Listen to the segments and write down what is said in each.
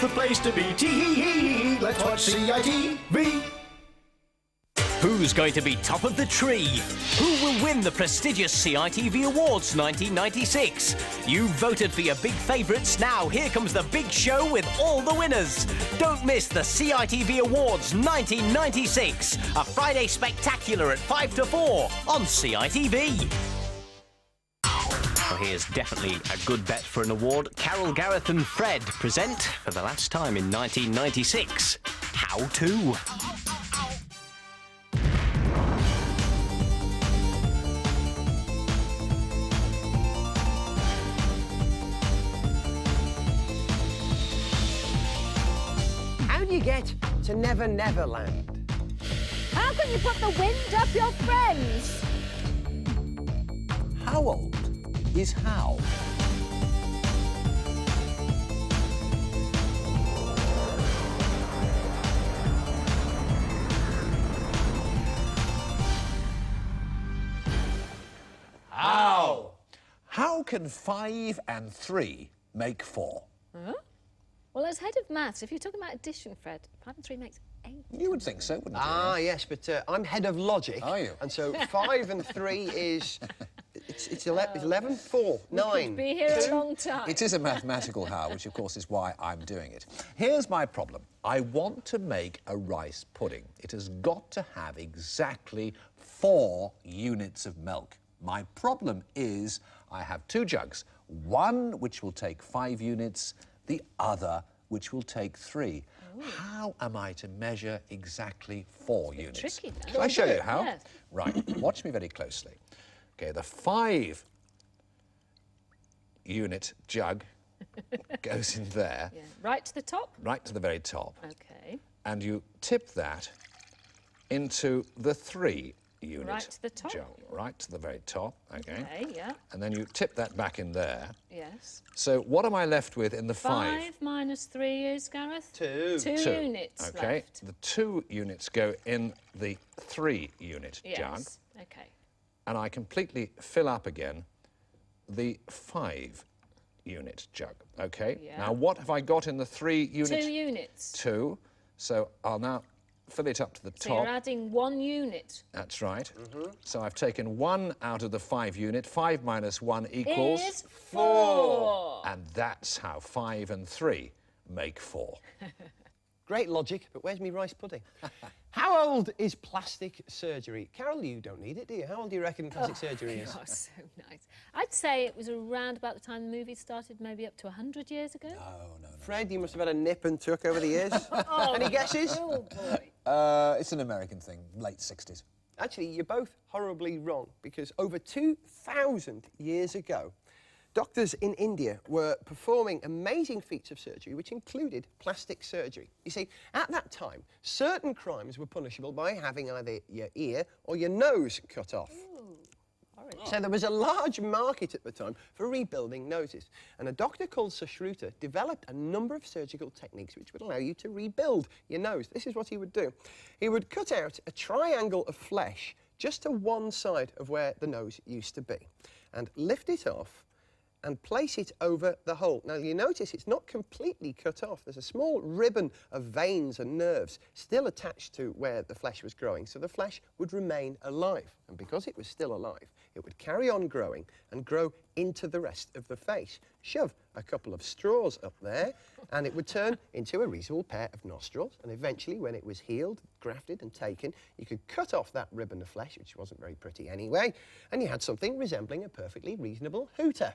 the place to be. Tee-hee-hee-hee. Let's watch CITV. Who's going to be top of the tree? Who will win the prestigious CITV Awards 1996? You voted for your big favourites. Now here comes the big show with all the winners. Don't miss the CITV Awards 1996. A Friday spectacular at 5 to 4 on CITV. Well, here's definitely a good bet for an award. Carol, Gareth and Fred present, for the last time in 1996, How To. How do you get to Never Never Land? How can you put the wind up your friends? How old is How? How? How can 5 and 3 make 4? Huh? Well, as head of maths, if you're talking about addition, Fred, 5 and 3 makes 8. You would think so, wouldn't you? Ah, yes, but I'm head of logic. Are you? And so 5 and 3 is... It's 11, 4, 9. Could be here a long time. It is a mathematical how, which of course is why I'm doing it. Here's my problem. I want to make a rice pudding. It has got to have exactly 4 units of milk. My problem is I have 2 jugs, one which will take 5 units, the other which will take 3. Ooh. How am I to measure exactly 4 units? Tricky, then. Shall I show you how? Yes. Right, watch me very closely. Okay, the 5 unit jug goes in there. Yeah. Right to the top? Right to the very top. OK. And you tip that into the 3 unit Right to the top? jug. Right to the very top, OK. OK, yeah. And then you tip that back in there. Yes. So what am I left with in the 5? 5 minus 3 is, Gareth? 2. 2 units OK. left. The 2 units go in the 3 unit Yes. jug. OK. And I completely fill up again the 5 unit jug, OK? Yeah. Now, what have I got in the 3 unit? 2 units. 2. So I'll now fill it up to the So top. you're adding 1 unit. That's right. So I've taken 1 out of the 5 unit. 5 minus 1 equals... Is 4. And that's how 5 and 3 make 4. Great logic, but where's me rice pudding? How old is plastic surgery? Carol, you don't need it, do you? How old do you reckon plastic surgery is? Oh, so nice. I'd say it was around about the time the movie started, maybe up to 100 years ago. No. Fred, you must have had a nip and tuck over the years. Any guesses? Oh, boy. It's an American thing, late 60s. Actually, you're both horribly wrong, because over 2,000 years ago, doctors in India were performing amazing feats of surgery, which included plastic surgery. You see, at that time, certain crimes were punishable by having either your ear or your nose cut off. So there was a large market at the time for rebuilding noses. And a doctor called Sushruta developed a number of surgical techniques which would allow you to rebuild your nose. This is what he would do. He would cut out a triangle of flesh just to one side of where the nose used to be and lift it off and place it over the hole. Now, you notice it's not completely cut off. There's a small ribbon of veins and nerves still attached to where the flesh was growing, so the flesh would remain alive. And because it was still alive, it would carry on growing and grow into the rest of the face. Shove a couple of straws up there, and it would turn into a reasonable pair of nostrils. And eventually, when it was healed, grafted and taken, you could cut off that ribbon of flesh, which wasn't very pretty anyway, and you had something resembling a perfectly reasonable hooter.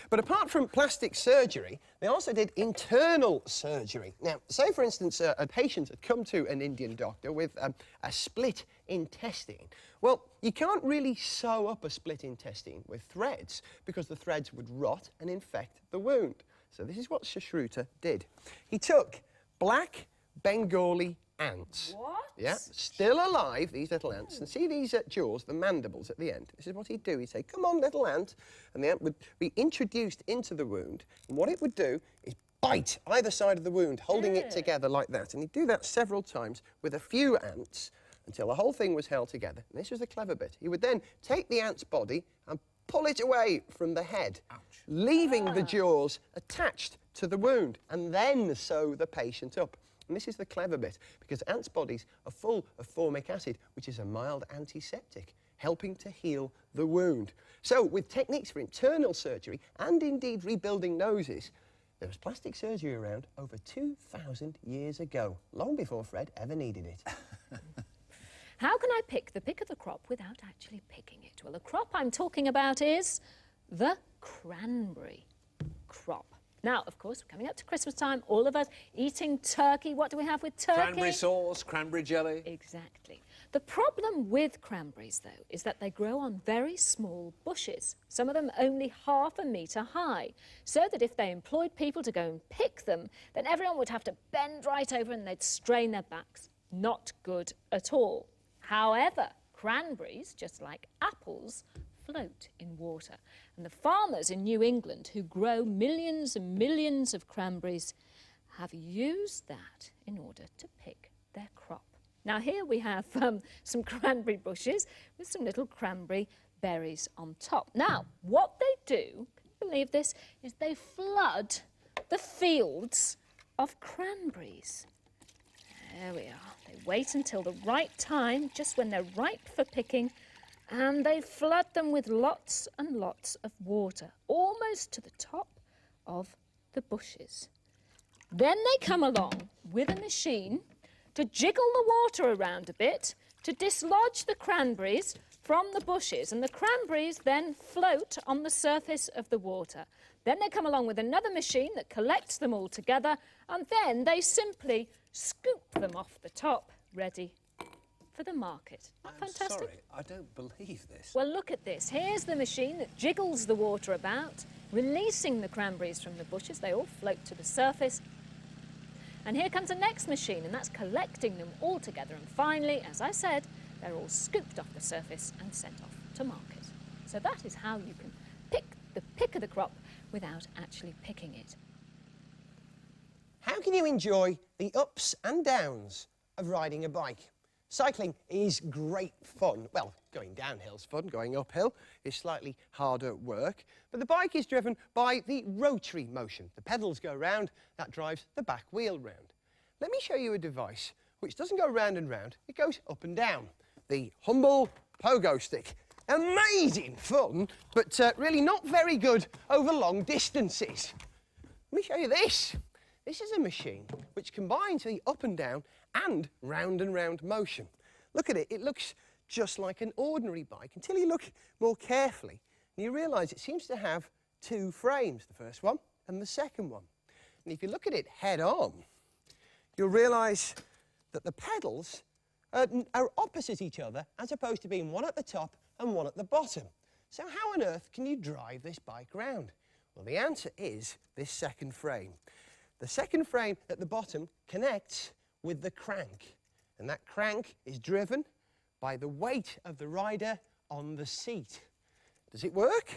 But apart from plastic surgery, they also did internal surgery. Now, say, for instance, a patient had come to an Indian doctor with a split intestine. Well, you can't really sew up a split intestine with threads because the threads would rot and infect the wound. So this is what Sushruta did. He took black Bengali ants. What? Yeah, still alive, these little ants. And see these jaws, the mandibles at the end? This is what he'd do. He'd say, come on, little ant. And the ant would be introduced into the wound. And what it would do is bite either side of the wound, holding it together like that. And he'd do that several times with a few ants until the whole thing was held together. And this was the clever bit. He would then take the ant's body and pull it away from the head, leaving the jaws attached to the wound, and then sew the patient up. And this is the clever bit, because ants' bodies are full of formic acid, which is a mild antiseptic, helping to heal the wound. So, with techniques for internal surgery and indeed rebuilding noses, there was plastic surgery around over 2,000 years ago, long before Fred ever needed it. How can I pick the pick of the crop without actually picking it? Well, the crop I'm talking about is the cranberry crop. Now, of course, we're coming up to Christmas time, all of us eating turkey. What do we have with turkey? Cranberry sauce, cranberry jelly. Exactly. The problem with cranberries, though, is that they grow on very small bushes, some of them only ½ a metre high, so that if they employed people to go and pick them, then everyone would have to bend right over and they'd strain their backs. Not good at all. However, cranberries, just like apples, float in water. And the farmers in New England who grow millions and millions of cranberries have used that in order to pick their crop. Now here we have some cranberry bushes with some little cranberry berries on top. Now, what they do, can you believe this, is they flood the fields of cranberries. There we are. They wait until the right time, just when they're ripe for picking, and they flood them with lots and lots of water, almost to the top of the bushes. Then they come along with a machine to jiggle the water around a bit, to dislodge the cranberries from the bushes, and the cranberries then float on the surface of the water. Then they come along with another machine that collects them all together, and then they simply scoop them off the top, ready for the market. Isn't that fantastic? Sorry, I don't believe this. Well, look at this. Here's the machine that jiggles the water about, releasing the cranberries from the bushes. They all float to the surface. And here comes the next machine, and that's collecting them all together. And finally, as I said, they're all scooped off the surface and sent off to market. So that is how you can pick the pick of the crop without actually picking it. How can you enjoy the ups and downs of riding a bike? Cycling is great fun. Well, going downhill's fun, going uphill is slightly harder work. But the bike is driven by the rotary motion. The pedals go round, that drives the back wheel round. Let me show you a device which doesn't go round and round, it goes up and down. The humble pogo stick. Amazing fun, but really not very good over long distances. Let me show you this. This is a machine which combines the up and down and round motion. Look at it, it looks just like an ordinary bike until you look more carefully and you realise it seems to have two frames, the first one and the second one. And if you look at it head on, you'll realise that the pedals are opposite each other as opposed to being one at the top and one at the bottom. So how on earth can you drive this bike round? Well, the answer is this second frame. The second frame at the bottom connects with the crank, and that crank is driven by the weight of the rider on the seat. Does it work?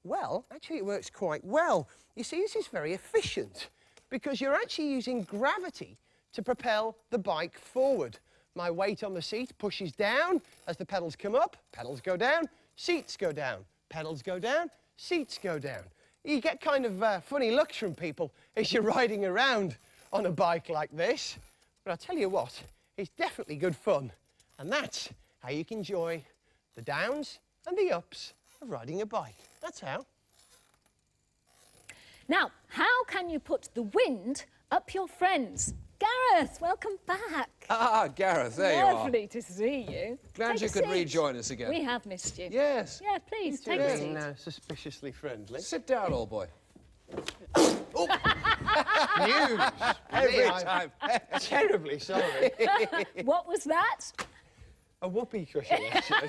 Well, actually it works quite well. You see, this is very efficient because you're actually using gravity to propel the bike forward. My weight on the seat pushes down as the pedals come up, pedals go down, seats go down, pedals go down, seats go down. You get kind of funny looks from people as you're riding around on a bike like this. But I'll tell you what, it's definitely good fun. And that's how you can enjoy the downs and the ups of riding a bike. That's how. Now, how can you put the wind up your friends? Gareth, welcome back. Ah, Gareth, there you are. Lovely to see you. Glad Take you a could seat. rejoin us again. We have missed you. Yes. Yeah, please, take a seat. Suspiciously friendly. Sit down, old boy. News. Every time. Terribly sorry. What was that? A whoopee cushion, actually.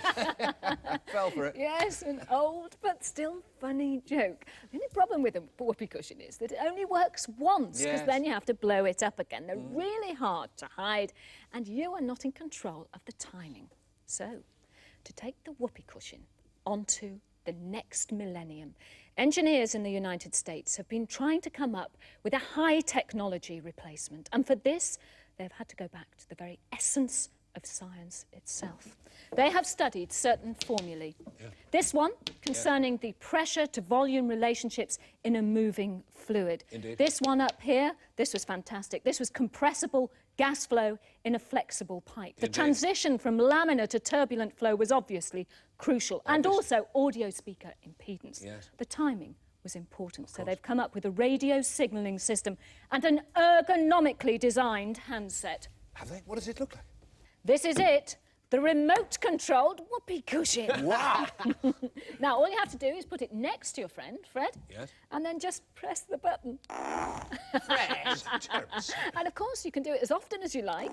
Fell for it. Yes, an old but still funny joke. The only problem with a whoopee cushion is that it only works once, because Yes. then you have to blow it up again. They're really hard to hide, and you are not in control of the timing. So, to take the whoopee cushion onto the next millennium, engineers in the United States have been trying to come up with a high technology replacement. And for this, they've had to go back to the very essence of science itself. They have studied certain formulae. This one concerning the pressure to volume relationships in a moving fluid. Indeed. This one up here, this was fantastic. This was compressible gas flow in a flexible pipe. The transition from laminar to turbulent flow was obviously crucial, and also audio speaker impedance. The timing was important, so they've come up with a radio signalling system and an ergonomically designed handset. Have they? What does it look like? This is it, the remote-controlled whoopee cushion. Wow! Now, all you have to do is put it next to your friend, Fred, and then just press the button. Fred! And, of course, you can do it as often as you like.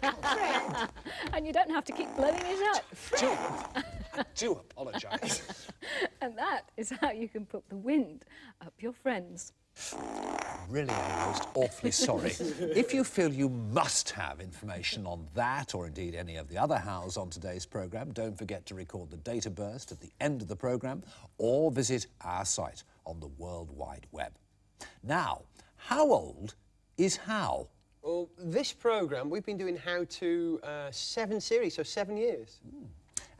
Fred! And you don't have to keep blowing it up. I do apologise. And that is how you can put the wind up your friends. Really, I'm most awfully sorry. If you feel you must have information on that, or indeed any of the other hows on today's programme, don't forget to record the data burst at the end of the programme, or visit our site on the World Wide Web. Now, how old is How? Well, this programme, we've been doing How to 7 series, so 7 years.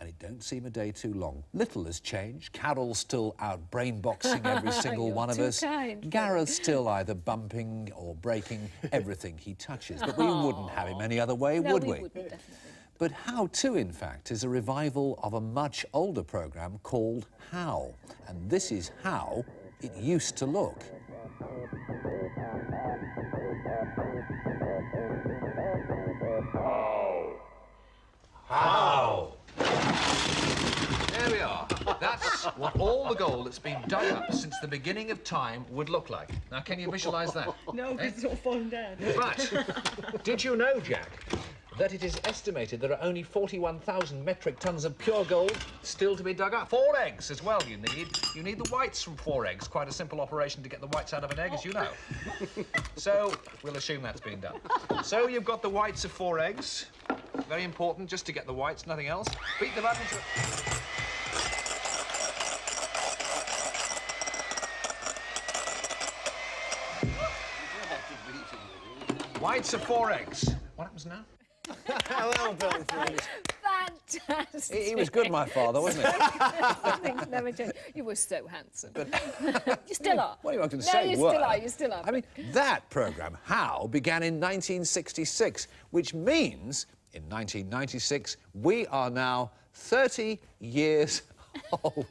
And it don't seem a day too long. Little has changed. Carol's still out brainboxing every single one of us. Kind. Gareth's still either bumping or breaking everything he touches. But we wouldn't have him any other way, would we? No, we wouldn't, definitely. But How To, in fact, is a revival of a much older programme called How. And this is how it used to look. How? There we are. That's what all the gold that's been dug up since the beginning of time would look like. Now, can you visualise that? No, because it's all fallen down. But did you know, Jack, that it is estimated there are only 41,000 metric tons of pure gold still to be dug up? 4 eggs as well you need. You need the whites from 4 eggs. Quite a simple operation to get the whites out of an egg, as you know. So, we'll assume that's been done. So, you've got the whites of 4 eggs. Very important, just to get the whites, nothing else. Beat them up into... Whites of 4 eggs. What happens now? Well done, Fred. Fantastic. He was good, my father, wasn't he? Things never change. You were so handsome. You still are. What are you going to No, say? you still are, you still are. I mean, that programme, How, began in 1966, which means in 1996 we are now 30 years old.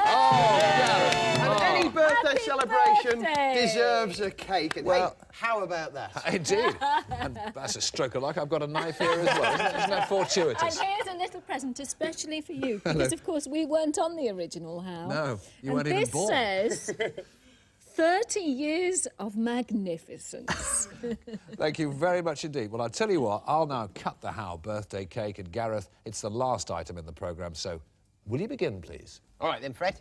And any birthday Happy celebration birthday. deserves a cake. And Well- hey, how about that? Indeed. And that's a stroke of luck. I've got a knife here as well. Isn't that And fortuitous? here's a little present especially for you, because, of course, we weren't on the original How. No, you and weren't even this born. says 30 years of magnificence. Thank you very much indeed. Well, I'll tell you what, I'll now cut the How birthday cake. And Gareth, it's the last item in the programme, so will you begin, please? All right then, Fred.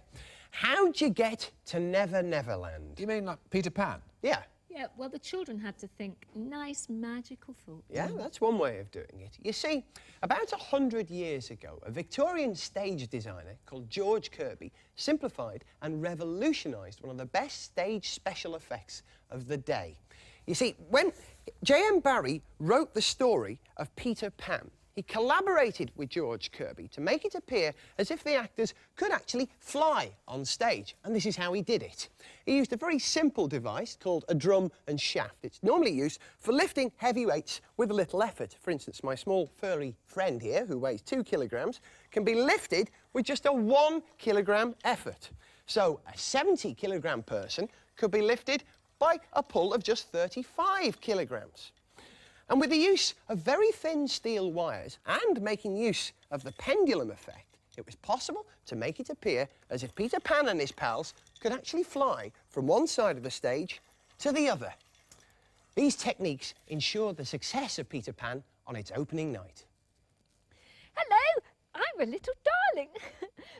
How'd you get to Never Never Land? You mean like Peter Pan? Yeah. Yeah, well, the children had to think nice, magical thoughts. Yeah, that's one way of doing it. You see, about 100 years ago, a Victorian stage designer called George Kirby simplified and revolutionised one of the best stage special effects of the day. You see, when J.M. Barrie wrote the story of Peter Pan, he collaborated with George Kirby to make it appear as if the actors could actually fly on stage, and this is how he did it. He used a very simple device called a drum and shaft. It's normally used for lifting heavy weights with a little effort. For instance, my small furry friend here, who weighs 2 kilograms, can be lifted with just a 1 kilogram effort. So a 70 kilogram person could be lifted by a pull of just 35 kilograms. And with the use of very thin steel wires and making use of the pendulum effect, it was possible to make it appear as if Peter Pan and his pals could actually fly from one side of the stage to the other. These techniques ensured the success of Peter Pan on its opening night. Hello, I'm a little darling.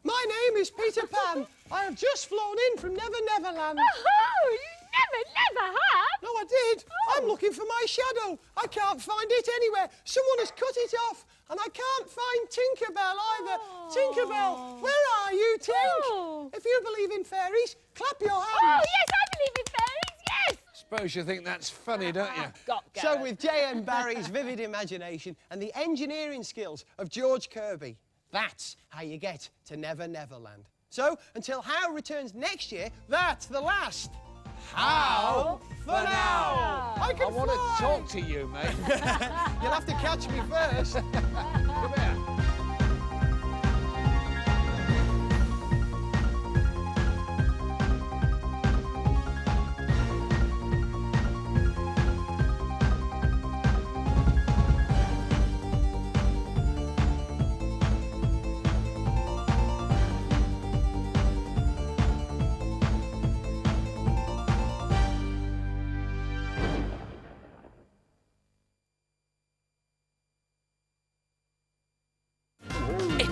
My name is Peter Pan. I have just flown in from Never Never Land. Oh, you never have. No, I did. I'm looking for my shadow. I can't find it anywhere. Someone has cut it off, and I can't find Tinkerbell either. Tinkerbell, where are you, Tink? Oh. If you believe in fairies, clap your hands. Oh, yes, I believe in fairies, yes. Suppose you think that's funny, don't you? So with J.M. Barrie's vivid imagination and the engineering skills of George Kirby, that's how you get to Never Never Land. So, until How returns next year, that's the last How for now. I want to talk to you, mate. You'll have to catch me first. Come here.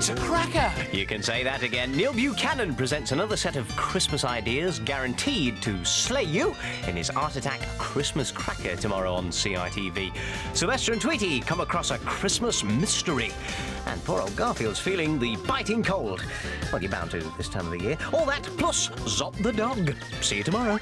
It's a cracker! You can say that again. Neil Buchanan presents another set of Christmas ideas guaranteed to slay you in his Art Attack Christmas Cracker tomorrow on CITV. Sylvester and Tweety come across a Christmas mystery. And poor old Garfield's feeling the biting cold. Well, you're bound to this time of the year. All that plus Zop the dog. See you tomorrow.